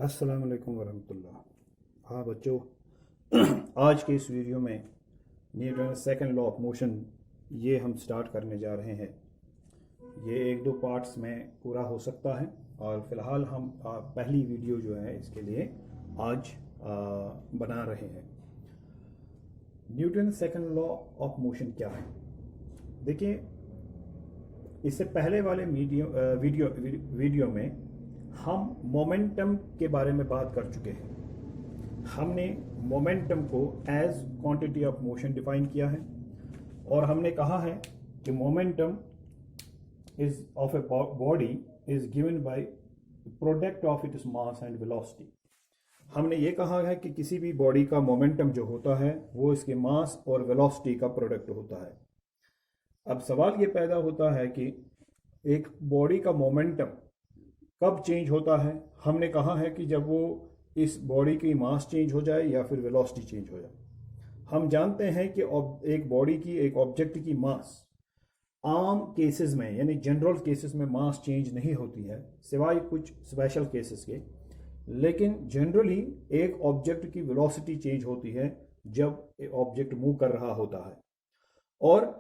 अस्सलाम वालेकुम वरहमतुल्लाह। हाँ बच्चों, आज के इस वीडियो में Newton second law of motion ये हम स्टार्ट करने जा रहे हैं। ये एक दो पार्ट्स में पूरा हो सकता है और फ़िलहाल हम पहली वीडियो जो है इसके लिए आज बना रहे हैं। Newton second law of motion क्या है? देखिए, इससे पहले वाले वीडियो में हम मोमेंटम के बारे में बात कर चुके हैं। हमने मोमेंटम को as quantity of motion define किया है और हमने कहा है कि momentum is of a body is given by product of its mass and velocity. हमने ये कहा है कि किसी भी बॉडी का मोमेंटम जो होता है वो इसके मास और वेलोसिटी का प्रोडक्ट होता है। अब सवाल ये पैदा होता है कि एक बॉडी का मोमेंटम कब चेंज होता है? हमने कहा है कि जब वो इस बॉडी की मास चेंज हो जाए या फिर वेलोसिटी चेंज हो जाए। हम जानते हैं कि एक बॉडी की, एक ऑब्जेक्ट की मास आम केसेस में यानी जनरल केसेस में मास चेंज नहीं होती है सिवाय कुछ स्पेशल केसेस के, लेकिन जनरली एक ऑब्जेक्ट की वेलोसिटी चेंज होती है जब ऑब्जेक्ट मूव कर रहा होता है। और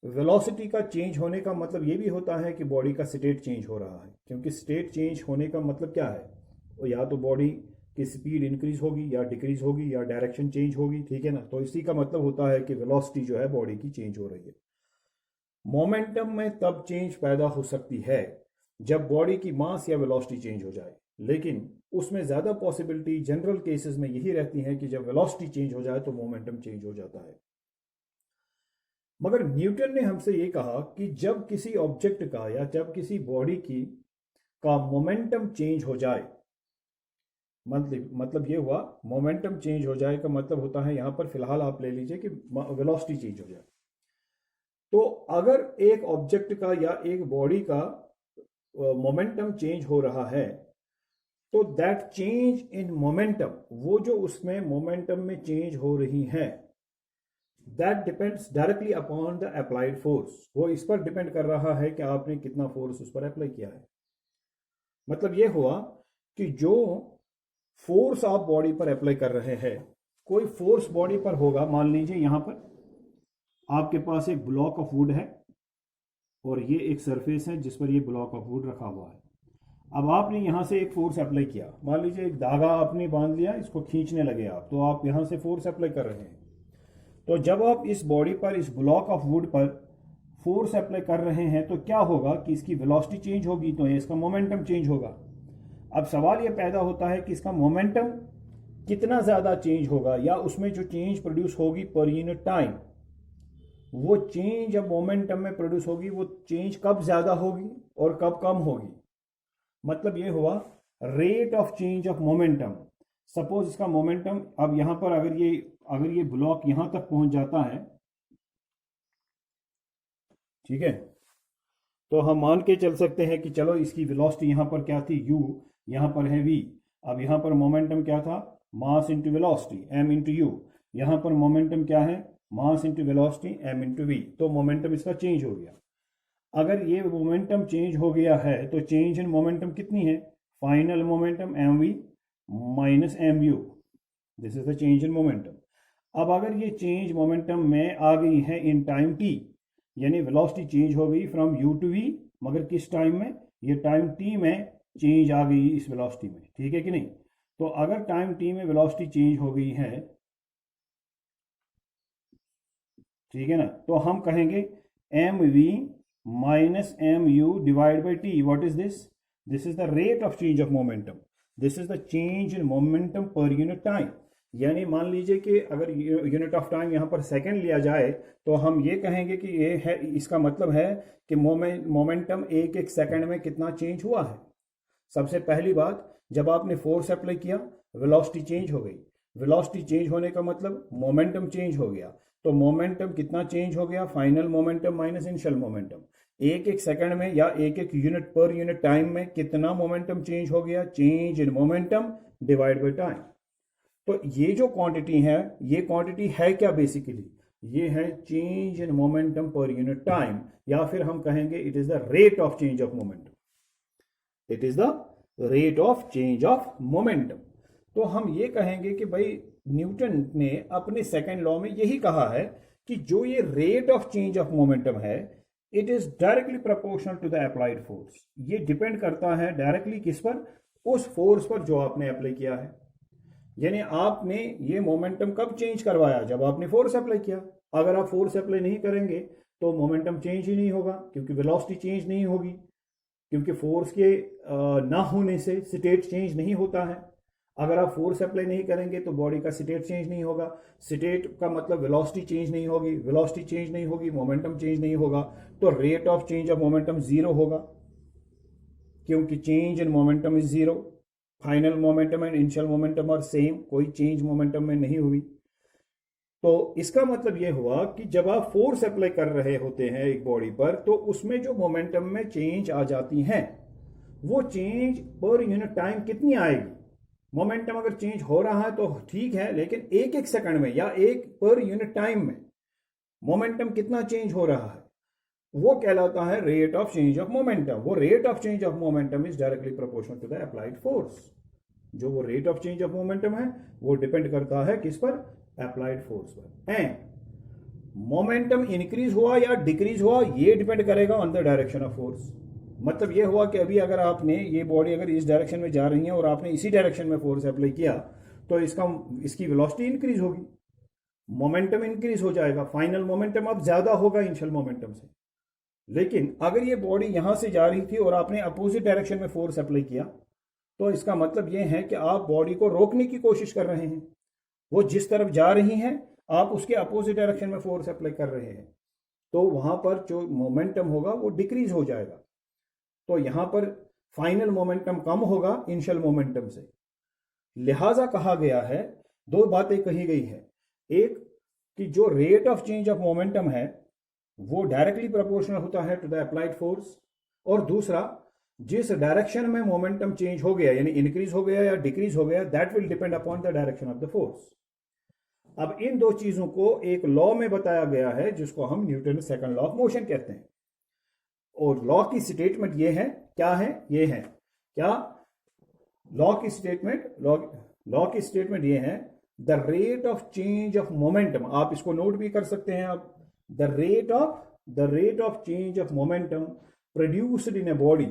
वेलोसिटी का चेंज होने का मतलब ये भी होता है कि बॉडी का स्टेट चेंज हो रहा है, क्योंकि स्टेट चेंज होने का मतलब क्या है? या तो बॉडी की स्पीड इंक्रीज होगी या डिक्रीज होगी या डायरेक्शन चेंज होगी, ठीक है ना। तो इसी का मतलब होता है कि वेलोसिटी जो है बॉडी की चेंज हो रही है। मोमेंटम में तब चेंज पैदा हो सकती है जब बॉडी की मास या वेलोसिटी चेंज हो जाए, लेकिन उसमें ज़्यादा पॉसिबिलिटी जनरल केसेस में यही रहती है कि जब वेलोसिटी चेंज हो जाए तो मोमेंटम चेंज हो जाता है। मगर न्यूटन ने हमसे ये कहा कि जब किसी ऑब्जेक्ट का या जब किसी बॉडी की का मोमेंटम चेंज हो जाए, मतलब ये हुआ मोमेंटम चेंज हो जाए का मतलब होता है, यहां पर फिलहाल आप ले लीजिए कि वेलोसिटी चेंज हो जाए। तो अगर एक ऑब्जेक्ट का या एक बॉडी का मोमेंटम चेंज हो रहा है तो दैट चेंज इन मोमेंटम, वो जो उसमें मोमेंटम में चेंज हो रही है, that depends directly upon the applied force. वो इस पर डिपेंड कर रहा है कि आपने कितना फोर्स उस पर अप्लाई किया है। मतलब ये हुआ कि जो फोर्स आप बॉडी पर अप्लाई कर रहे हैं, कोई फोर्स बॉडी पर होगा। मान लीजिए यहां पर आपके पास एक ब्लॉक ऑफ वुड है और ये एक सरफेस है जिस पर ये ब्लॉक ऑफ वुड रखा हुआ है। अब आपने यहां से एक फोर्स अप्लाई किया, मान लीजिए एक धागा आपने बांध लिया, इसको खींचने लगे आप, तो आप यहां से फोर्स अप्लाई कर रहे हैं। तो जब आप इस बॉडी पर, इस ब्लॉक ऑफ वुड पर फोर्स अप्लाई कर रहे हैं तो क्या होगा कि इसकी वेलोसिटी चेंज होगी, तो इसका मोमेंटम चेंज होगा। अब सवाल यह पैदा होता है कि इसका मोमेंटम कितना ज़्यादा चेंज होगा, या उसमें जो चेंज प्रोड्यूस होगी पर यूनिट टाइम, वो चेंज जब मोमेंटम में प्रोड्यूस होगी वो चेंज कब ज़्यादा होगी और कब कम होगी। मतलब ये हुआ rate of change of momentum. Suppose इसका मोमेंटम, अब यहां पर अगर ये ब्लॉक यहां तक पहुंच जाता है, ठीक है, तो हम मान के चल सकते हैं कि चलो इसकी वेलोसिटी यहां पर क्या थी, u, यहां पर है v। अब यहां पर मोमेंटम क्या था, मास into velocity m into you. यहां पर मोमेंटम क्या है, मास into velocity m into v। तो मोमेंटम इसका चेंज हो गया। अगर ये मोमेंटम चेंज हो गया है तो चेंज इन मोमेंटम कितनी है, final momentum mv minus mu, this is the change in momentum. अब अगर ये चेंज मोमेंटम में आ गई है इन टाइम t, यानी वेलोसिटी चेंज हो गई फ्रॉम u टू v, मगर किस टाइम में, ये टाइम t में चेंज आ गई इस वेलोसिटी में, ठीक है कि नहीं। तो अगर टाइम t में वेलोसिटी चेंज हो गई है, ठीक है ना, तो हम कहेंगे mv minus mu divide by t। What is this? This is the rate of change of momentum, this is the change in momentum पर यूनिट टाइम। यानी मान लीजिए कि अगर यूनिट ऑफ टाइम यहाँ पर सेकंड लिया जाए तो हम ये कहेंगे कि ये है, इसका मतलब है कि मोमेंटम एक एक सेकंड में कितना चेंज हुआ है। सबसे पहली बात, जब आपने फोर्स अप्लाई किया वेलोसिटी चेंज हो गई। वेलोसिटी चेंज होने का मतलब मोमेंटम चेंज हो गया। तो मोमेंटम कितना चेंज हो गया, final momentum minus initial momentum. एक एक सेकंड में या एक एक यूनिट पर यूनिट टाइम में कितना मोमेंटम चेंज हो गया, change in momentum divide by time. तो ये जो क्वांटिटी है, ये क्वांटिटी है क्या बेसिकली, ये है चेंज इन मोमेंटम पर यूनिट टाइम, या फिर हम कहेंगे it is the rate of change of momentum. It is the rate of change of momentum. तो हम ये कहेंगे कि भाई न्यूटन ने अपने सेकंड लॉ में यही कहा है कि जो ये rate of change of momentum है, it is directly proportional to the applied force. ये डिपेंड करता है डायरेक्टली किस पर? उस फोर्स पर जो आपने अप्लाई किया है। यानी आपने ये मोमेंटम कब चेंज करवाया? जब आपने फोर्स अप्लाई किया। अगर आप फोर्स अप्लाई नहीं करेंगे तो मोमेंटम चेंज ही नहीं होगा, क्योंकि वेलोसिटी चेंज नहीं होगी, क्योंकि फोर्स के ना होने से स्टेट चेंज नहीं होता है। अगर आप फोर्स अप्लाई नहीं करेंगे तो बॉडी का स्टेट चेंज नहीं होगा। स्टेट का मतलब वेलोसिटी चेंज नहीं होगी, वेलोसिटी चेंज नहीं होगी, मोमेंटम चेंज नहीं होगा, तो rate of change of momentum zero होगा, क्योंकि change in momentum is zero. Final momentum and initial momentum are same, कोई चेंज मोमेंटम में नहीं हुई। तो इसका मतलब यह हुआ कि जब आप फोर्स अप्लाई कर रहे होते हैं एक बॉडी पर, तो उसमें जो मोमेंटम में चेंज आ जाती हैं, वो चेंज पर यूनिट टाइम कितनी आएगी? मोमेंटम अगर चेंज हो रहा है तो ठीक है, लेकिन एक एक सेकंड में या एक पर यूनिट टाइम में मोमेंटम कितना चेंज हो रहा है, वो कहलाता है rate of change of momentum. वो rate of change of momentum is directly proportional to the applied force. जो वो rate of change of momentum है वो डिपेंड करता है किस पर? अप्लाइड फोर्स पर। एंड मोमेंटम इंक्रीज हुआ या डिक्रीज हुआ, ये डिपेंड करेगा on the direction of force. मतलब ये हुआ कि अभी अगर आपने ये बॉडी अगर इस डायरेक्शन में जा रही है और आपने इसी डायरेक्शन में फोर्स अप्लाई किया, तो इसकी वेलोसिटी इंक्रीज होगी, मोमेंटम इंक्रीज हो जाएगा, फाइनल मोमेंटम अब ज्यादा होगा इनिशियल मोमेंटम से। लेकिन अगर ये बॉडी यहां से जा रही थी और आपने अपोजिट डायरेक्शन में फोर्स अप्लाई किया, तो इसका मतलब यह है कि आप बॉडी को रोकने की कोशिश कर रहे हैं। वो जिस तरफ जा रही हैं, आप उसके अपोजिट डायरेक्शन में फोर्स अप्लाई कर रहे हैं, तो वहां पर जो मोमेंटम होगा वो डिक्रीज हो जाएगा। तो यहां पर फाइनल मोमेंटम कम होगा इनिशियल मोमेंटम से। लिहाजा कहा गया है, दो बातें कही गई है। एक कि जो rate of change of momentum है वो डायरेक्टली प्रोपोर्शनल होता है टू द अप्लाइड फोर्स, और दूसरा जिस डायरेक्शन में मोमेंटम चेंज हो गया यानी इंक्रीज हो गया या डिक्रीज हो गया, that will depend upon the direction of the force. अब इन दो चीजों को एक लॉ में बताया गया है जिसको हम Newton second law of motion कहते हैं। और लॉ की स्टेटमेंट ये है, क्या है? ये है क्या लॉ की स्टेटमेंट? लॉ की स्टेटमेंट ये है, the rate of change of momentum. आप इसको नोट भी कर सकते हैं आप। The rate of change of momentum produced in a body.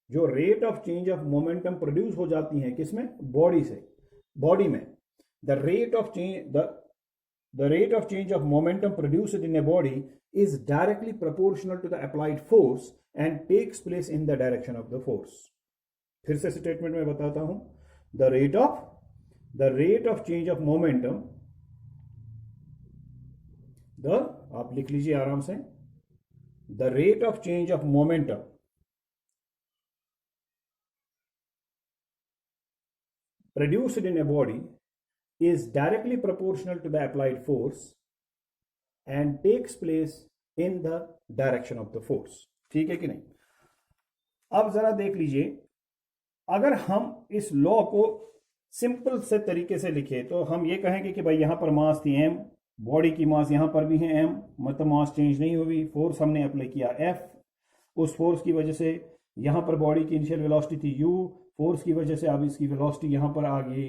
जो rate of change of momentum produce हो जाती है किसमें? बॉडी से, बॉडी में। The rate of change of momentum produced in a body is directly proportional to the applied force and takes place in the direction of the force। फिर से statement में बताता हूं, the rate of change of momentum, आप लिख लीजिए आराम से, the rate of change of momentum produced in a body is directly proportional to the applied force and takes place in the direction of the force। ठीक है कि नहीं? अब जरा देख लीजिए, अगर हम इस लॉ को सिंपल से तरीके से लिखे तो हम ये कहेंगे कि भाई यहां पर मास थी m, बॉडी की मास यहां पर भी है m, मतलब मास चेंज नहीं हुई, फोर्स हमने अप्लाई किया F, उस फोर्स की वजह से यहां पर बॉडी की इनिशियल वेलोसिटी थी u, फोर्स की वजह से अब इसकी वेलोसिटी यहां पर आ गई,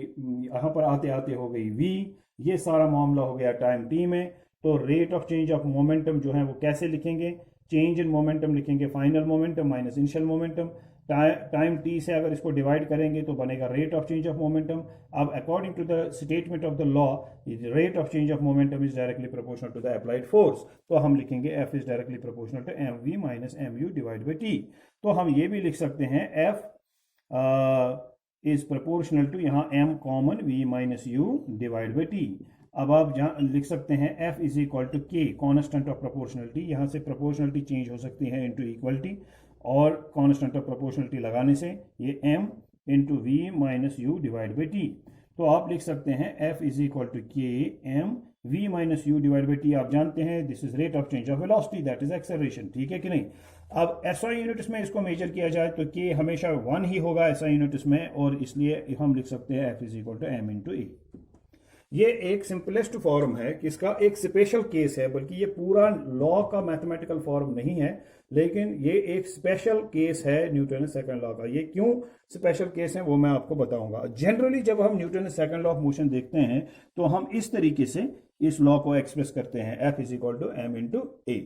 यहां पर आते आते हो गई v। ये सारा मामला हो गया टाइम t में। तो rate of change of momentum जो है वो कैसे लिखेंगे? चेंज इन मोमेंटम लिखेंगे, final momentum minus initial momentum. Time T से अगर इसको डिवाइड करेंगे तो बनेगा rate of change of momentum. अब according to the statement of the law, rate of change of momentum is directly proportional to the applied force. तो हम लिखेंगे F is directly proportional to M V minus M you divide by T. तो हम ये भी लिख सकते हैं एफ इज प्रोपोर्शनल टू यहाँ M common V minus U divide by T. अब आप जहाँ लिख सकते हैं f is equal to K, constant of proportionality. यहाँ से प्रोपोर्शनलिटी चेंज हो सकती है इनटू इक्वलिटी, और कॉन्स्टेंट ऑफ प्रोपोर्शनलिटी लगाने से ये m into V minus U divide by T. तो आप लिख सकते हैं f इज इक्वल टू के M V minus U divide by T. आप जानते हैं this is rate of change of velocity, that is acceleration. ठीक है कि नहीं? अब SI यूनिट्स में इसको मेजर किया जाए तो k हमेशा 1 ही होगा SI यूनिट्स में, और इसलिए हम लिख सकते हैं f is equal to M into A. ये एक सिंपलेस्ट फॉर्म है कि इसका एक स्पेशल केस है, बल्कि ये पूरा लॉ का मैथमेटिकल फॉर्म नहीं है। लेकिन ये एक स्पेशल केस है न्यूटन सेकंड लॉ का। ये क्यों स्पेशल केस है वो मैं आपको बताऊंगा। जनरली जब हम Newton second law of motion देखते हैं तो हम इस तरीके से इस लॉ को एक्सप्रेस करते हैं, F is equal to M into A.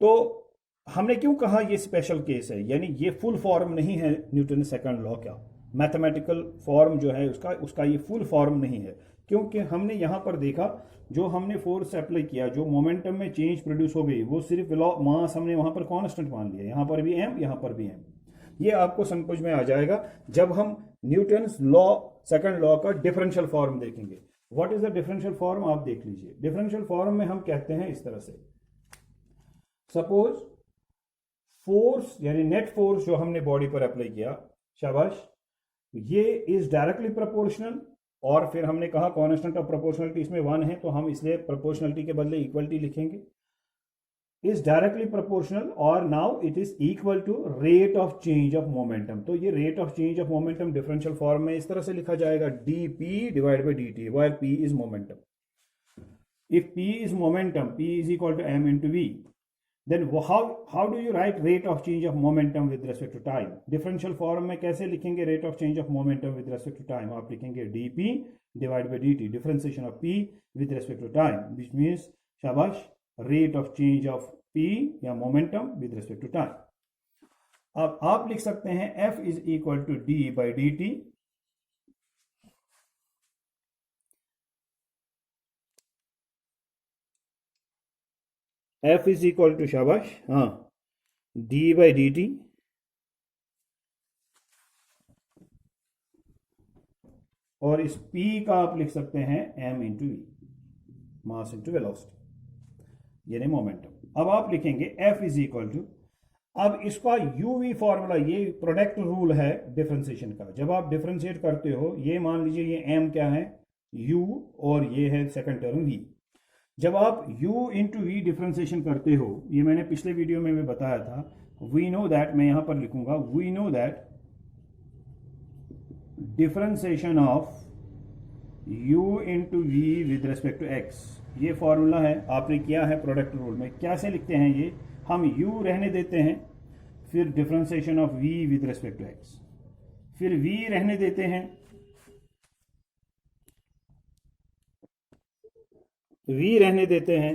तो हमने क्यों कहा ये स्पेशल केस है, यानी ये फुल फॉर्म नहीं है न्यूटन सेकंड लॉ का, मैथमेटिकल फॉर्म जो है उसका ये फुल फॉर्म नहीं है। क्योंकि हमने यहां पर देखा, जो हमने फोर्स अप्लाई किया, जो मोमेंटम में चेंज प्रोड्यूस हो गई, वो सिर्फ मास हमने वहां पर कांस्टेंट मान लिया, यहां पर भी एम, यहां पर भी एम। ये आपको समझ में आ जाएगा जब हम न्यूटन लॉ सेकंड लॉ का डिफरेंशियल फॉर्म देखेंगे। What is the differential form, आप देख लीजिए। डिफरेंशियल फॉर्म में हम कहते हैं इस तरह से, सपोज फोर्स यानी नेट फोर्स जो हमने बॉडी पर अप्लाई किया, शाबाश, ये इज डायरेक्टली प्रोपोर्शनल, और फिर हमने कहा कांस्टेंट ऑफ प्रोपोर्शनलिटी इसमें 1 है, तो हम इसलिए प्रोपोर्शनलिटी के बदले इक्वलिटी लिखेंगे, इज डायरेक्टली प्रोपोर्शनल, और now it is equal to rate of change of momentum. तो ये rate of change of momentum differential form में इस तरह से लिखा जाएगा, D P divide by D T, while P is momentum. If P is momentum, P is equal to M into V, then how do you write rate of change of momentum with respect to time? Differential form में कैसे लिखेंगे rate of change of momentum with respect to time? आप लिखेंगे dp divided by dt, differentiation of p with respect to time, which means शाबाश, rate of change of p या momentum with respect to time। अब आप लिख सकते हैं f is equal to d by dt, F is equal to, शाबाश, हाँ, D by D T, और इस P का आप लिख सकते हैं m into V, mass into velocity यानी मोमेंटम। अब आप लिखेंगे F इज इक्वल टू, अब इसका UV फॉर्मूला, ये प्रोडक्ट रूल है डिफरेंशिएशन का। जब आप डिफरेंशिएट करते हो, ये मान लीजिए ये m क्या है, U, और ये है सेकंड टर्म V। जब आप u इंटू वी डिफ्रेंसिएशन करते हो, ये मैंने पिछले वीडियो में भी बताया था, वी नो दैट, मैं यहां पर लिखूंगा, we know that differentiation of u into V with respect to x, ये फॉर्मूला है, आपने किया है प्रोडक्ट रूल में। कैसे लिखते हैं ये, हम u रहने देते हैं, फिर differentiation of v with respect to x, फिर v रहने देते हैं, v रहने देते हैं,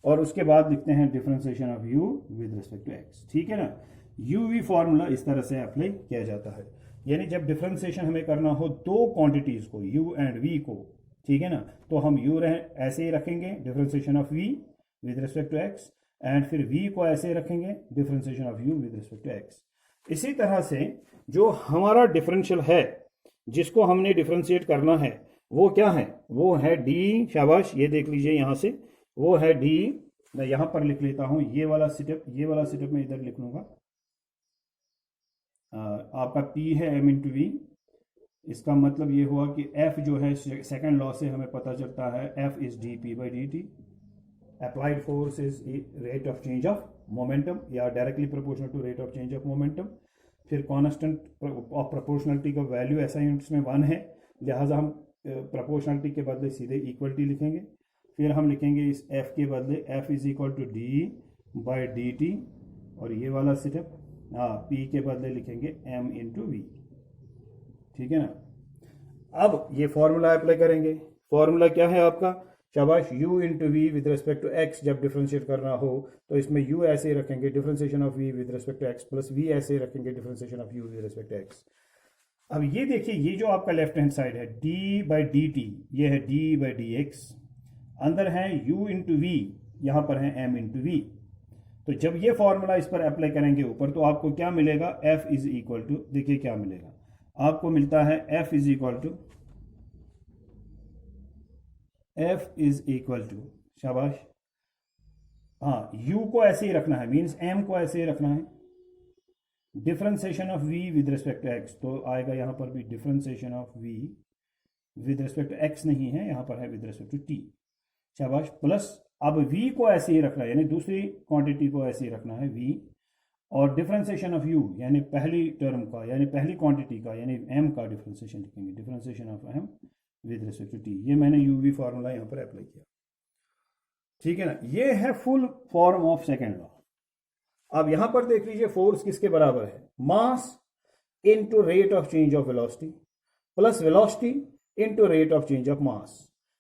और उसके बाद लिखते हैं differentiation of u with respect to x। ठीक है ना, uv फॉर्मूला इस तरह से अप्लाई किया जाता है। यानी जब डिफरेंशिएशन हमें करना हो दो क्वांटिटीज को, u एंड v को, ठीक है ना, तो हम u ऐसे ही रखेंगे, differentiation of v with respect to x, and फिर v को ऐसे ही रखेंगे, differentiation of u with respect to x। इसी तरह से जो हमारा डिफरेंशियल है, जिसको हमने डिफरेंशिएट करना है, वो क्या है, वो है डी, शाबाश, ये देख लीजिए यहां से, वो है डी, मैं यहां पर लिख लेता हूं, ये वाला सेटअप मैं इधर लिख लूंगा, आपका P है m इंटू वी। इसका मतलब ये हुआ कि F जो है सेकंड लॉ से हमें पता चलता है, F is D P by D T, applied force is rate of change of momentum, या directly proportional to rate of change of momentum. फिर कांस्टेंट ऑफ प्रोपोर्शनलिटी का वैल्यू ऐसा यूनिट्स में 1 है, लिहाजा हम प्रोपोर्शनलिटी के बदले सीधे इक्वलिटी लिखेंगे। फिर हम लिखेंगे इस f के बदले f is equal to D by D T, और ये वाला सेटअप, p के बदले लिखेंगे m इंटू वी। ठीक है ना। अब ये फॉर्मूला अप्लाई करेंगे। फॉर्मूला क्या है आपका, शाबाश, u into V with respect to x जब डिफ्रेंशिएट करना हो तो इसमें u ऐसे ही रखेंगे, differentiation of v with respect to x, plus v ऐसे ही रखेंगे, differentiation of u with respect to x। अब ये देखिए, ये जो आपका लेफ्ट हैंड साइड है, d बाई डी टी, ये है d बाई डी एक्स, अंदर है u इंटू वी, यहां पर है m इंटू वी। तो जब ये फॉर्मूला इस पर अप्लाई करेंगे ऊपर, तो आपको क्या मिलेगा, f इज इक्वल टू, देखिए क्या मिलेगा आपको, मिलता है f इज इक्वल टू, शाबाश, हाँ, u को ऐसे ही रखना है, मीन्स m को ऐसे ही रखना है, differentiation of v with respect to x, तो आएगा यहां पर भी differentiation of v with respect to x नहीं है, यहां पर है विद रिस्पेक्ट टू t, शाबाश, प्लस अब v को ऐसे ही रखना है, यानी दूसरी क्वांटिटी को ऐसे ही रखना है v, और डिफरेंशिएशन ऑफ u यानी पहली टर्म का, यानी पहली क्वांटिटी का, यानी m का डिफरेंशिएशन लिखेंगे, differentiation of m with respect to t। ये मैंने uv फॉर्मूला यहां पर अप्लाई किया। ठीक है ना, ये है full form of second law. अब यहां पर देख लीजिए फोर्स किसके बराबर है, mass into rate of change of velocity plus velocity into rate of change of mass.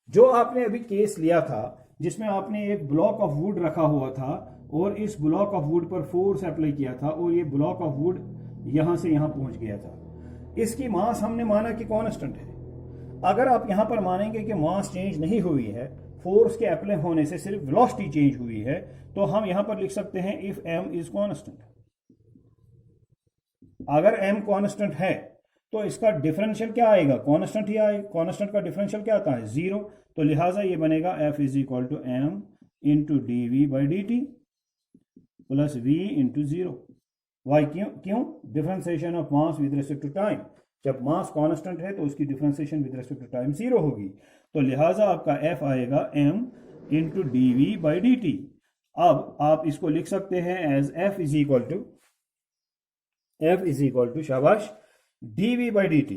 जो आपने अभी केस लिया था जिसमें आपने एक ब्लॉक ऑफ वुड रखा हुआ था और इस ब्लॉक ऑफ वुड पर फोर्स अप्लाई किया था और ये ब्लॉक ऑफ वुड यहां से यहां पहुंच गया था, इसकी मास हमने माना कि कांस्टेंट है। अगर आप यहां पर मानेंगे कि मास चेंज नहीं हुई है, फोर्स के अप्लाई होने से सिर्फ वेलोसिटी चेंज हुई है, तो हम यहां पर लिख सकते हैं इफ m इज कांस्टेंट। अगर m कांस्टेंट है तो इसका डिफरेंशियल क्या आएगा, कांस्टेंट ही आएगा। कांस्टेंट का डिफरेंशियल क्या आता है, 0। तो लिहाजा ये बनेगा f is equal to m into D V by D T plus v into 0। Why क्यों differentiation of mass with respect to time. जब मास कांस्टेंट है तो उसकी differentiation with respect to time 0 होगी। तो लिहाजा आपका f आएगा m into D V by D T. अब आप इसको लिख सकते हैं as f is equal to शाबाश dv बाई डी टी।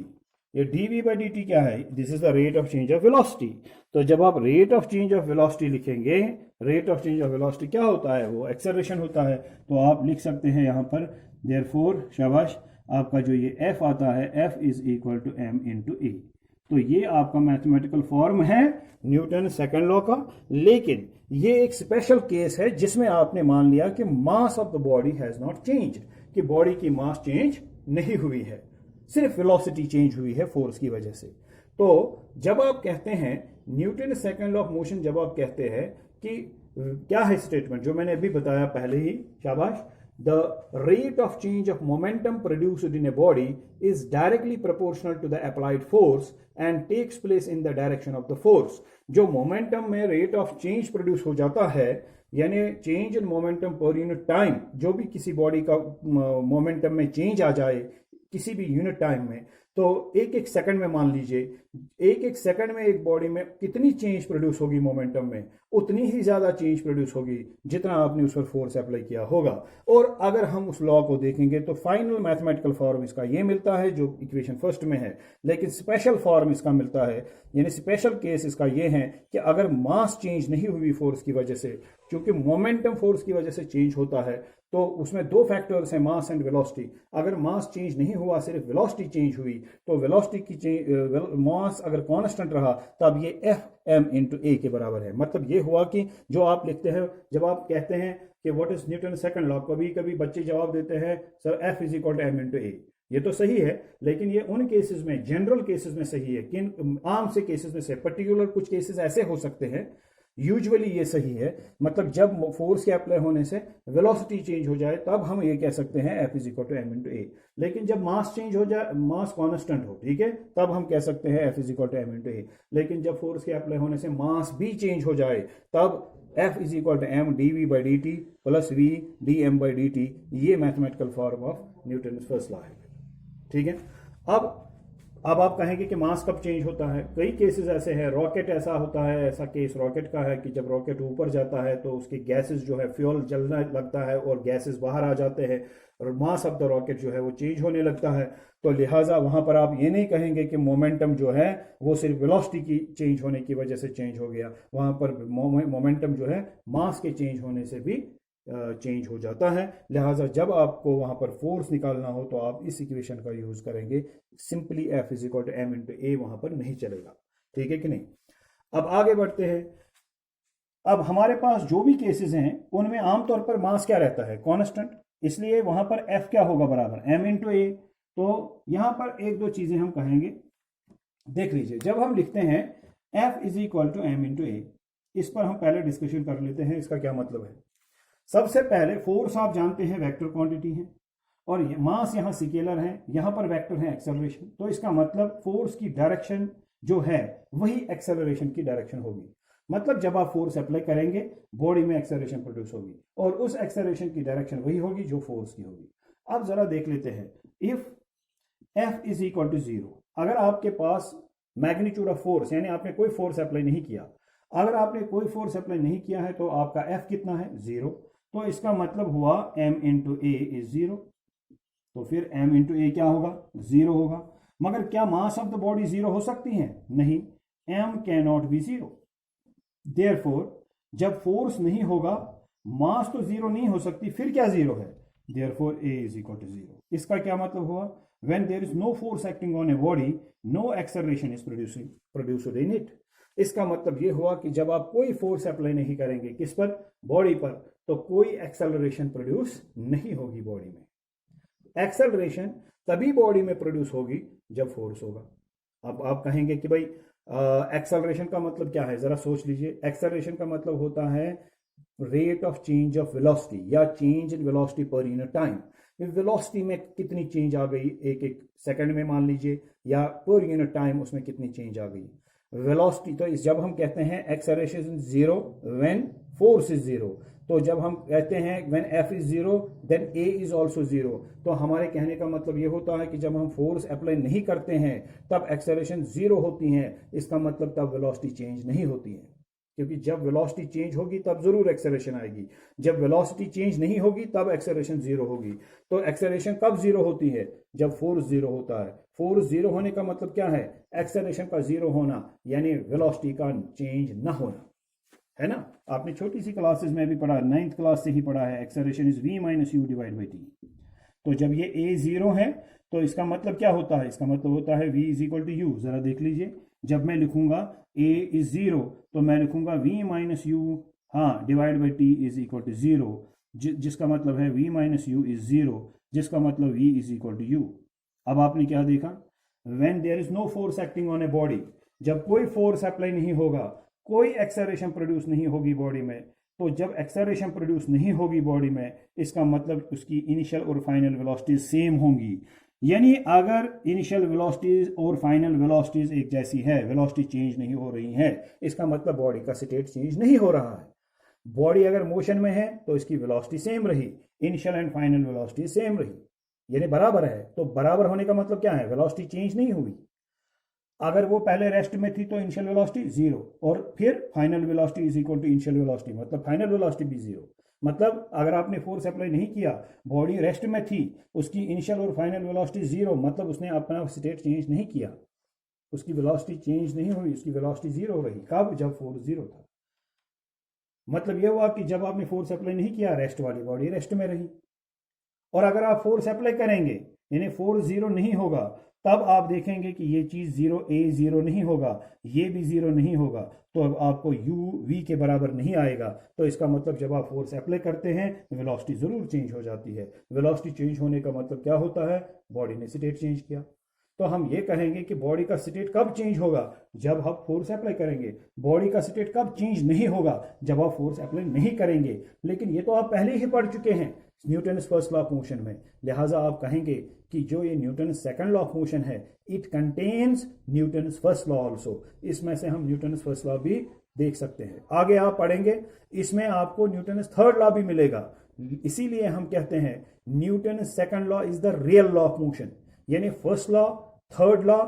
ये dv बाई डी टी क्या है, this is the rate of change of velocity. तो जब आप rate of change of velocity लिखेंगे, rate of change of velocity क्या होता है, वो एक्सेलरेशन होता है। तो आप लिख सकते हैं यहां पर देयरफॉर शाबाश आपका जो ये f आता है f is equal to m into A. तो ये आपका मैथमेटिकल फॉर्म है न्यूटन सेकंड लॉ का। लेकिन ये एक स्पेशल केस है जिसमें आपने मान लिया कि मास of the body has not changed, कि बॉडी की मास चेंज नहीं हुई है, सिर्फ वेलोसिटी चेंज हुई है फोर्स की वजह से। तो जब आप कहते हैं Newton second law of motion, जब आप कहते हैं कि क्या है स्टेटमेंट जो मैंने अभी बताया पहले ही, शाबाश, the rate of change of momentum produced in a body is directly proportional to the applied force and takes place in the direction of the force। जो मोमेंटम में रेट ऑफ चेंज प्रोड्यूस हो जाता है, यानी change in momentum पर unit time, जो भी किसी बॉडी का मोमेंटम में चेंज आ जाए किसी भी यूनिट टाइम में, तो एक एक सेकंड में मान लीजिए, एक एक सेकंड में एक बॉडी में कितनी चेंज प्रोड्यूस होगी मोमेंटम में, उतनी ही ज्यादा चेंज प्रोड्यूस होगी जितना आपने उस पर फोर्स अप्लाई किया होगा। और अगर हम उस लॉ को देखेंगे तो फाइनल मैथमेटिकल फॉर्म इसका ये मिलता है जो इक्वेशन फर्स्ट में है, लेकिन स्पेशल फॉर्म इसका मिलता है, यानी स्पेशल केस इसका ये है कि अगर मास चेंज नहीं हुई फोर्स की वजह से, क्योंकि मोमेंटम फोर्स की वजह से चेंज होता है, तो उसमें दो फैक्टर्स हैं, मास एंड वेलोसिटी। अगर मास चेंज नहीं हुआ, सिर्फ वेलोसिटी चेंज हुई, तो वेलोसिटी की मास अगर कांस्टेंट रहा तब ये एफ एम इंटू ए के बराबर है। मतलब ये हुआ कि जो आप लिखते हैं, जब आप कहते हैं कि what is Newton second law, कभी कभी बच्चे जवाब देते हैं sir F is equal to M into A. ये तो सही है, लेकिन ये उन केसेस में, जनरल केसेस में सही है, किन आम से केसेस में से, पर्टिकुलर कुछ केसेस ऐसे हो सकते हैं, यूजुअली ये सही है। मतलब जब फोर्स के अप्लाई होने से वेलोसिटी चेंज हो जाए तब हम ये कह सकते हैं F is equal to M into A. लेकिन जब मास चेंज हो जाए, मास कांस्टेंट हो, ठीक है, तब हम कह सकते हैं F is equal to M into A. लेकिन जब फोर्स के अप्लाई होने से मास भी चेंज हो जाए तब F is equal to M D V by D T plus V D M by D T. ये mathematical form of Newton first law है, ठीक है। अब आप कहेंगे कि मास कब चेंज होता है, कई केसेस ऐसे हैं, रॉकेट ऐसा होता है, ऐसा केस रॉकेट का है कि जब रॉकेट ऊपर जाता है तो उसके गैसेस जो है, फ्यूल जलने लगता है और गैसेस बाहर आ जाते हैं और मास ऑफ द रॉकेट जो है वो चेंज होने लगता है। तो लिहाजा वहां पर आप ये नहीं कहेंगे कि मोमेंटम जो है वो सिर्फ वेलोसिटी की चेंज होने की वजह से चेंज हो गया, वहां पर मोमेंटम जो है मास के चेंज होने से भी चेंज हो जाता है। लिहाजा जब आपको वहां पर फोर्स निकालना हो तो आप इस इक्वेशन का यूज करेंगे, simply F is equal to M into A वहां पर नहीं चलेगा, ठीक है कि नहीं। अब आगे बढ़ते हैं। अब हमारे पास जो भी केसेस हैं उनमें आमतौर पर मास क्या रहता है, कांस्टेंट, इसलिए वहां पर एफ क्या होगा, बराबर एम इंटू ए। तो यहां पर एक दो चीजें हम कहेंगे, देख लीजिए। जब हम लिखते हैं F is equal to M into A, इस पर हम पहले डिस्कशन कर लेते हैं, इसका क्या मतलब है। सबसे पहले फोर्स आप जानते हैं वेक्टर क्वांटिटी है और मास यहां स्केलर है, यहां पर वेक्टर है एक्सेलरेशन। तो इसका मतलब फोर्स की डायरेक्शन जो है वही एक्सेलरेशन की डायरेक्शन होगी। मतलब जब आप फोर्स अप्लाई करेंगे बॉडी में एक्सेलरेशन प्रोड्यूस होगी और उस एक्सेलरेशन की डायरेक्शन वही होगी जो फोर्स की होगी। अब जरा देख लेते हैं, if F is equal to 0, अगर आपके पास मैग्नीट्यूड ऑफ फोर्स, यानी आपने कोई फोर्स अप्लाई नहीं किया, अगर आपने कोई फोर्स अप्लाई नहीं किया है तो आपका एफ कितना है, 0। तो इसका मतलब हुआ m इंटू ए इज 0। तो फिर m इंटू ए क्या होगा, 0 होगा। मगर क्या मास ऑफ द बॉडी 0 हो सकती है, नहीं, m can not be 0। Therefore जब फोर्स नहीं होगा मास तो जीरो नहीं हो सकती, फिर क्या जीरो है? Therefore A is equal to 0. इसका क्या मतलब हुआ? When there is no force acting on a body, no acceleration is produced in it. इसका मतलब ये हुआ कि जब आप कोई फोर्स अप्लाई नहीं करेंगे किस पर? बॉडी पर, तो कोई एक्सेलरेशन प्रोड्यूस नहीं होगी बॉडी में। एक्सेलरेशन तभी बॉडी में प्रोड्यूस होगी जब फोर्स होगा। अब आप कहेंगे कि भाई एक्सेलरेशन का मतलब क्या है, जरा सोच लीजिए। एक्सेलरेशन का मतलब होता है rate of change of velocity या change in velocity per unit time. Velocity में कितनी चेंज आ गई एक एक सेकंड में मान लीजिए, या पर यूनिट टाइम उसमें कितनी चेंज आ गई वेलोसिटी। तो जब हम कहते हैं acceleration is zero when force is zero, तो जब हम कहते हैं when F is zero then A is also zero, तो हमारे कहने का मतलब ये होता है कि जब हम फोर्स अप्लाई नहीं करते हैं तब एक्सेलरेशन जीरो होती है। इसका मतलब तब वेलोसिटी चेंज नहीं होती है, क्योंकि जब वेलोसिटी चेंज होगी तब जरूर एक्सेलरेशन आएगी। जब वेलोसिटी चेंज नहीं होगी तब एक्सेलरेशन जीरो होगी। तो एक्सेलरेशन कब जीरो होती है? जब फोर्स जीरो होता है। फोर्स जीरो होने का मतलब क्या है? एक्सेलरेशन का जीरो होना, यानी वेलोसिटी का चेंज ना होना, है ना। आपने छोटी सी क्लासेस में भी पढ़ा, 9th क्लास से ही पढ़ा है, acceleration is v minus U divide by T. तो जब ये a जीरो है तो इसका मतलब क्या होता है? इसका मतलब होता है v is equal to U. जरा देख लीजिए, जब मैं लिखूंगा a इज जीरो तो मैं लिखूंगा v माइनस यू, हाँ, divide by T is equal to zero, जिसका मतलब है v minus U is zero, जिसका मतलब v is equal to U. अब आपने क्या देखा? When there is no force acting on a body, जब कोई फोर्स अप्लाई नहीं होगा, कोई एक्सेलरेशन प्रोड्यूस नहीं होगी बॉडी में। तो जब एक्सेलरेशन प्रोड्यूस नहीं होगी बॉडी में, इसका मतलब उसकी इनिशियल और फाइनल वेलोसिटीज सेम होंगी। यानी अगर इनिशियल वेलोसिटीज और फाइनल वेलोसिटीज एक जैसी है, वेलोसिटी चेंज नहीं हो रही है, इसका मतलब बॉडी का स्टेट चेंज नहीं हो रहा है। बॉडी अगर मोशन में है तो इसकी वेलोसिटी सेम रही, initial and final velocity same रही, यानी बराबर है। तो बराबर होने का मतलब क्या है? वेलोसिटी चेंज नहीं हुई। अगर वो पहले रेस्ट में थी तो इनिशियल वेलोसिटी जीरो, और फिर final velocity is equal to initial velocity, मतलब फाइनल वेलोसिटी भी जीरो। मतलब अगर आपने फोर्स अप्लाई नहीं किया, बॉडी रेस्ट में थी, उसकी इनिशियल और फाइनल वेलोसिटी जीरो, मतलब उसने अपना स्टेट चेंज नहीं किया, उसकी वेलोसिटी चेंज नहीं हुई, उसकी वेलोसिटी जीरो रही। कब? जब फोर्स जीरो था। मतलब यह हुआ कि जब आपने फोर्स अप्लाई नहीं किया, रेस्ट वाली बॉडी रेस्ट में रही। और अगर आप फोर्स अप्लाई करेंगे, यानी फोर्स जीरो नहीं होगा, तब आप देखेंगे कि ये चीज जीरो, ए जीरो नहीं होगा, ये भी जीरो नहीं होगा, तो अब आपको यू वी के बराबर नहीं आएगा। तो इसका मतलब जब आप फोर्स अप्लाई करते हैं वेलोसिटी जरूर चेंज हो जाती है। वेलोसिटी चेंज होने का मतलब क्या होता है? बॉडी ने स्टेट चेंज किया। तो हम ये कहेंगे कि बॉडी का स्टेट कब चेंज होगा? जब हम फोर्स अप्लाई करेंगे। बॉडी का स्टेट कब चेंज नहीं होगा? जब आप फोर्स अप्लाई नहीं करेंगे। लेकिन ये तो आप पहले ही पढ़ चुके हैं Newton first law of motion में, लिहाजा आप कहेंगे कि जो ये Newton second law of motion है, it contains Newton first law also. इसमें से हम न्यूटन फर्स्ट लॉ भी देख सकते हैं। आगे आप पढ़ेंगे, इसमें आपको न्यूटन थर्ड लॉ भी मिलेगा। इसीलिए हम कहते हैं Newton second law is the real law of motion, यानी फर्स्ट लॉ, थर्ड लॉ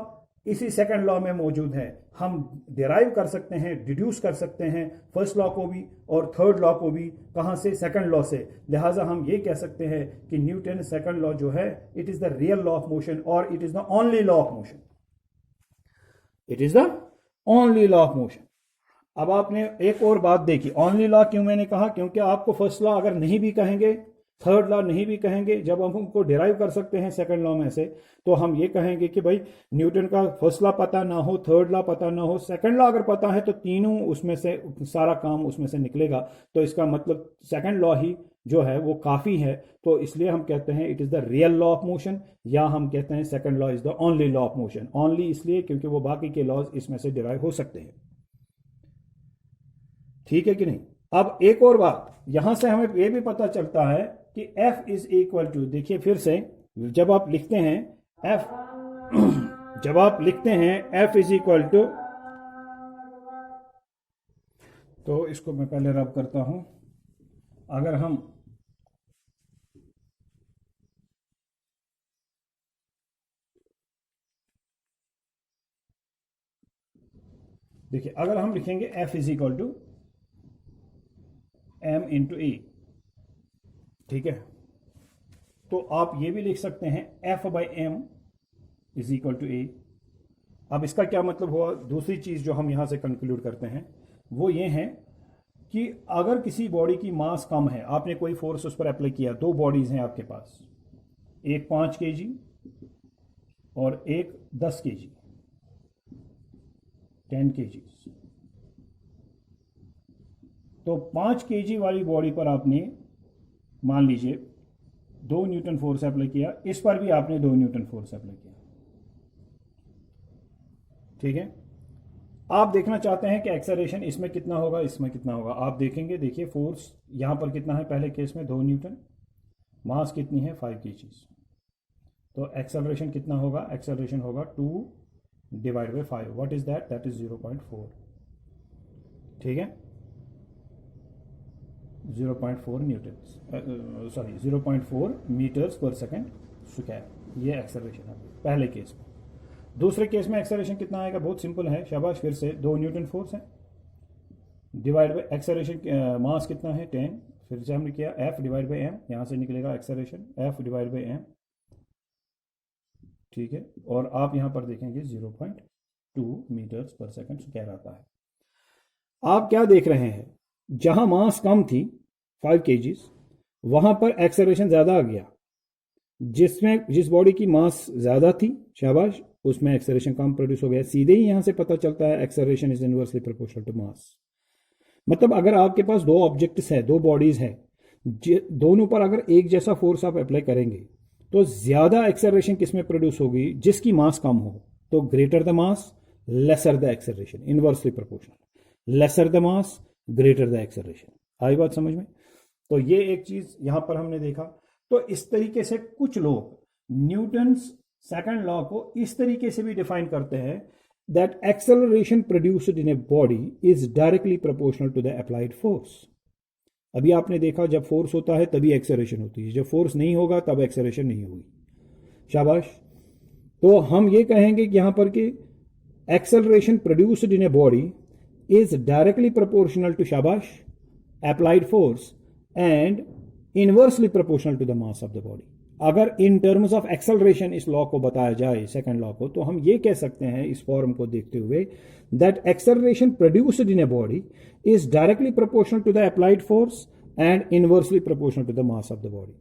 इसी सेकंड लॉ में मौजूद है। हम डिराइव कर सकते हैं, डिड्यूस कर सकते हैं फर्स्ट लॉ को भी और थर्ड लॉ को भी। कहां से? सेकंड लॉ से। लिहाजा हम ये कह सकते हैं कि न्यूटन सेकंड लॉ जो है, it is the real law of motion और it is the only law of motion. It is the only law of motion. अब आपने एक और बात देखी, ओनली लॉ क्यों मैंने कहा? क्योंकि आपको फर्स्ट लॉ अगर नहीं भी कहेंगे, थर्ड लॉ नहीं भी कहेंगे, जब हम उनको डिराइव कर सकते हैं सेकंड लॉ में से, तो हम ये कहेंगे कि भाई न्यूटन का फर्स्ट लॉ पता ना हो, थर्ड लॉ पता ना हो, सेकंड लॉ अगर पता है तो तीनों उसमें से सारा काम उसमें से निकलेगा। तो इसका मतलब सेकंड लॉ ही जो है वो काफी है। तो इसलिए हम कहते हैं it is the real law of motion, या हम कहते हैं second law is the only law of motion. Only इसलिए क्योंकि वो बाकी के लॉज इसमें से डिराइव हो सकते हैं। ठीक है कि नहीं? अब एक और बात, यहां से हमें यह भी पता चलता है कि F इज इक्वल टू, देखिए फिर से, जब आप लिखते हैं F जब आप लिखते हैं F इज इक्वल टू, तो इसको मैं पहले रब करता हूं। अगर हम देखिए, अगर हम लिखेंगे F is equal to M into A, ठीक है, तो आप ये भी लिख सकते हैं F by M is equal to A. अब इसका क्या मतलब हुआ? दूसरी चीज जो हम यहां से कंक्लूड करते हैं वो ये है कि अगर किसी बॉडी की मास कम है, आपने कोई फोर्स उस पर अप्लाई किया, दो बॉडीज हैं आपके पास, एक 5 kg और एक 10 kg, 10 kg। तो 5 kg वाली बॉडी पर आपने मान लीजिए 2 न्यूटन फोर्स अप्लाई किया, इस पर भी आपने 2 न्यूटन फोर्स अप्लाई किया, ठीक है। आप देखना चाहते हैं कि एक्सेलरेशन इसमें कितना होगा, इसमें कितना होगा। आप देखेंगे, देखिए फोर्स यहां पर कितना है, पहले केस में 2 न्यूटन, मास कितनी है 5 kg, तो एक्सेलरेशन कितना होगा, एक्सेलरेशन होगा 2/5। What is that, that is 0.4, ठीक है, 0.4 न्यूटन, सॉरी 0.4 मीटर्स पर सेकेंड स्क्वायर, ये एक्सेलरेशन है पहले केस में। दूसरे केस में एक्सेलरेशन कितना आएगा, बहुत सिंपल है, शाबाश, फिर से 2 न्यूटन फोर्स है डिवाइड बाई एक्सेलरेशन, मास कितना है 10, फिर से हमने किया F डिवाइड बाई एम, यहाँ से निकलेगा acceleration F divide by M, ठीक है, और आप यहाँ पर देखेंगे 0.2 मीटर्स पर सेकेंड स्क्वायर आता है। आप क्या देख रहे हैं, जहां मास कम थी 5 kg, वहां पर एक्सेलरेशन ज्यादा आ गया, जिस बॉडी की मास ज्यादा थी, शाबाश, उसमें एक्सेलरेशन कम प्रोड्यूस हो गया। सीधे ही यहां से पता चलता है acceleration is inversely proportional to mass. मतलब अगर आपके पास दो ऑब्जेक्ट्स है, दो बॉडीज है, दोनों पर अगर एक जैसा फोर्स आप अप्लाई करेंगे तो ज्यादा एक्सेलरेशन किसमें प्रोड्यूस होगी, जिसकी मास कम हो। तो greater the mass lesser the acceleration, inversely proportional, lesser the mass greater the acceleration. आई बात समझ में। तो ये एक चीज यहां पर हमने देखा। तो इस तरीके से कुछ लोग न्यूटन्स सेकंड लॉ को इस तरीके से भी डिफाइन करते हैं, that acceleration produced in a body is directly proportional to the applied force. अभी आपने देखा, जब फोर्स होता है तभी एक्सेलरेशन होती है, जब फोर्स नहीं होगा तब एक्सेलरेशन नहीं होगी, शाबाश। तो हम ये कहेंगे कि यहां पर कि acceleration produced in a body is directly proportional to shabash applied force and inversely proportional to the mass of the body। अगर इन टर्म्स ऑफ एक्सेलरेशन इस लॉ को बताया जाए, सेकंड लॉ को, तो हम ये कह सकते हैं इस फॉर्म को देखते हुए, that acceleration produced in a body is directly proportional to the applied force and inversely proportional to the mass of the body.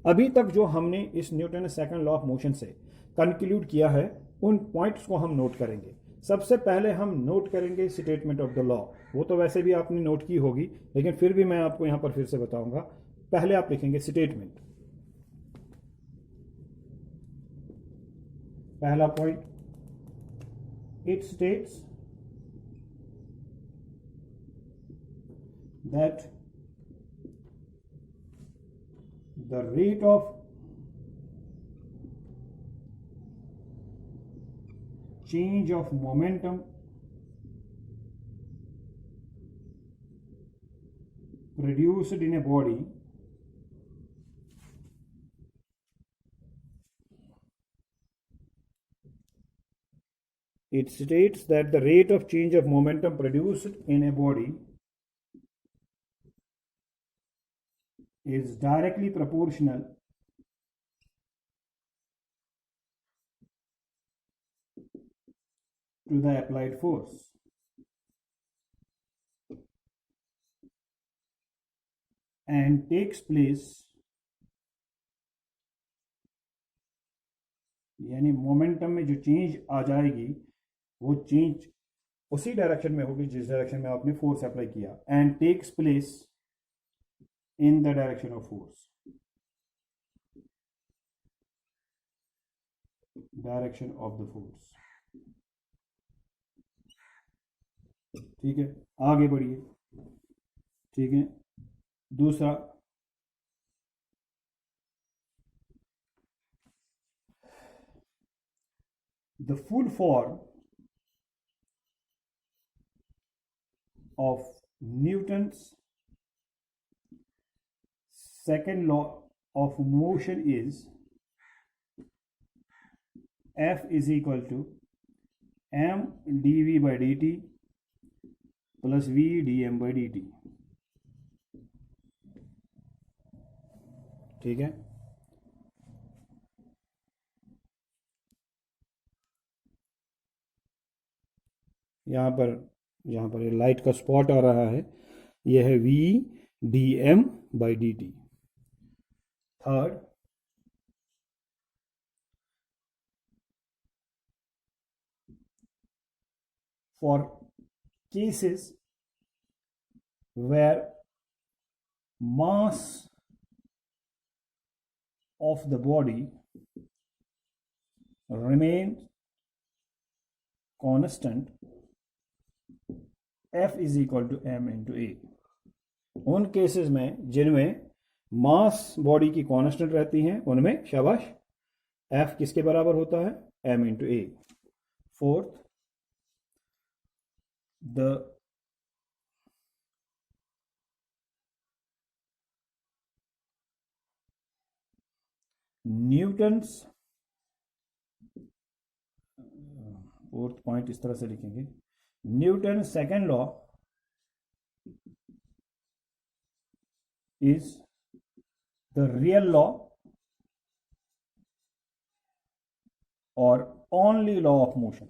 अभी तक जो हमने इस Newton second law of motion से कंक्लूड किया है, उन पॉइंट्स को हम नोट करेंगे। सबसे पहले हम नोट करेंगे स्टेटमेंट ऑफ द लॉ। वो तो वैसे भी आपने नोट की होगी, लेकिन फिर भी मैं आपको यहां पर फिर से बताऊंगा। पहले आप लिखेंगे स्टेटमेंट, पहला point, it states that the rate of change of momentum produced in a body it states that the rate of change of momentum produced in a body is directly proportional to the applied force and takes place, यानी momentum में जो change आ जाएगी वो change उसी direction में होगी जिस direction में आपने फोर्स अप्लाई किया, and takes place in the direction of force, direction of the force, ठीक है। आगे बढ़िए, ठीक है। दूसरा, the full form of Newton's second law of motion is F is equal to m dv by dt plus v dm by dt, ठीक है। यहाँ पर ये लाइट का स्पॉट आ रहा है, ये है v dm/dt। Third, for cases where mass of the body remains constant, F is equal to m into a। उन केसेस में जिनमें मास बॉडी की कांस्टेंट रहती हैं उनमें शाबाश F किसके बराबर होता है, m into a। Fourth, the Newton's, fourth point इस तरह से लिखेंगे, Newton second law is the real law or only law of motion।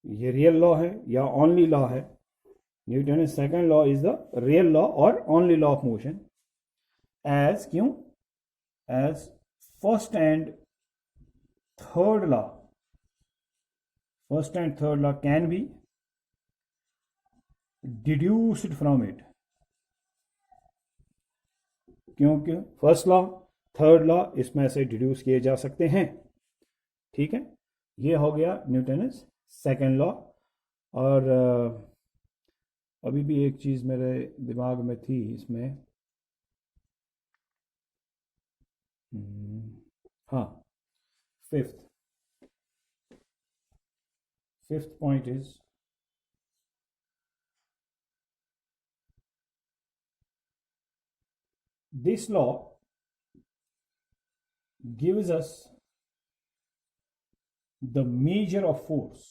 ये रियल लॉ है या ओनली लॉ है? Newton second law is the real law और only law of motion. As क्यों? As first and third law, first and third law can be deduced from it। क्योंकि first law third law इसमें से deduce किए जा सकते हैं। ठीक है, ये हो गया न्यूटन सेकेंड लॉ। और अभी भी एक चीज मेरे दिमाग में थी इसमें, हाँ, fifth point is this law gives us the measure of force।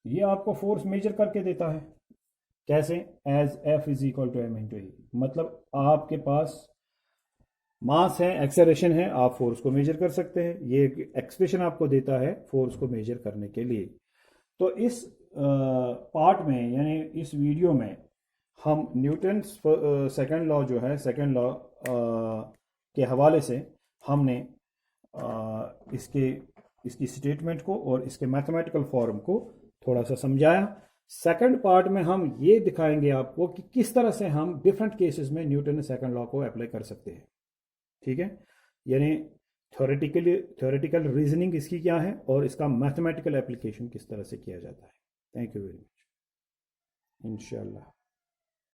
ये आपको फोर्स मेजर करके देता है। कैसे? As F is equal to m into A. मतलब आपके पास मास है, एक्सेलरेशन है, आप फोर्स को मेजर कर सकते हैं। ये एक एक्सप्रेशन आपको देता है फोर्स को मेजर करने के लिए। तो इस पार्ट में यानी इस वीडियो में हम न्यूटन सेकंड लॉ जो है, सेकंड लॉ के हवाले से हमने इसकी स्टेटमेंट को और इसके मैथमेटिकल फॉर्म को थोड़ा सा समझाया। सेकंड पार्ट में हम ये दिखाएंगे आपको कि किस तरह से हम डिफरेंट केसेस में न्यूटन सेकंड लॉ को अप्लाई कर सकते हैं। ठीक है, यानी थ्योरेटिकल रीजनिंग इसकी क्या है और इसका मैथमेटिकल एप्लीकेशन किस तरह से किया जाता है। Thank you very much. इंशाल्लाह।